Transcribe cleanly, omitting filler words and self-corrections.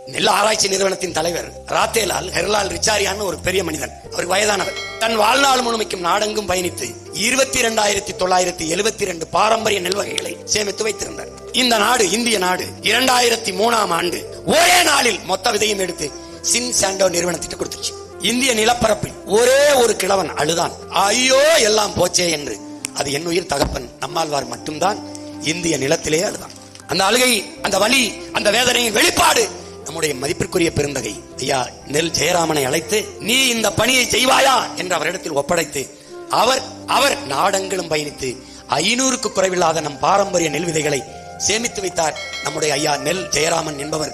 நெல் ஆராய்ச்சி நிறுவனத்தின் தலைவர் ராத்தேலால் ஹெர்லால் ரிச்சாரியான்னு ஒரு பெரிய மனிதன். அவர் வயதானவர். தன் வாழ்நாள் முழுமைக்கும் நாடெங்கும் பயணித்து 22,972 பாரம்பரிய நெல் வகைகளை சேமித்து வைத்திருந்தார். இந்த நாடு, இந்திய நாடு, 2003ஆம் ஆண்டு ஒரே நாளில் மொத்த விதையும் எடுத்து சின்சாண்டோ நிறுவனத்திற்கு கொடுத்துச்சு. இந்திய நிலப்பரப்பில் ஒரே ஒரு கிழவன் அழுதான், ஐயோ எல்லாம் போச்சே என்று. அது என் உயிர் தகப்பன் நம்மாழ்வார் மட்டும்தான் இந்திய நிலத்திலே அழுதான். அந்த அழுகை, அந்த வலி, அந்த வேதனையின் வெளிப்பாடு நம்முடைய மதிப்பிற்குரிய பெருந்தகை ஐயா நெல் ஜெயராமனை அழைத்து, நீ இந்த பணியை செய்வாயா என்று அவரிடத்தில் ஒப்படைத்து அவர் நாடெங்கிலும் பயணித்து 500க்கு குறைவில்லாத நம் பாரம்பரிய நெல் விதைகளை சேமித்து வைத்தார். நம்முடைய ஐயா நெல் ஜெயராமன் என்பவர்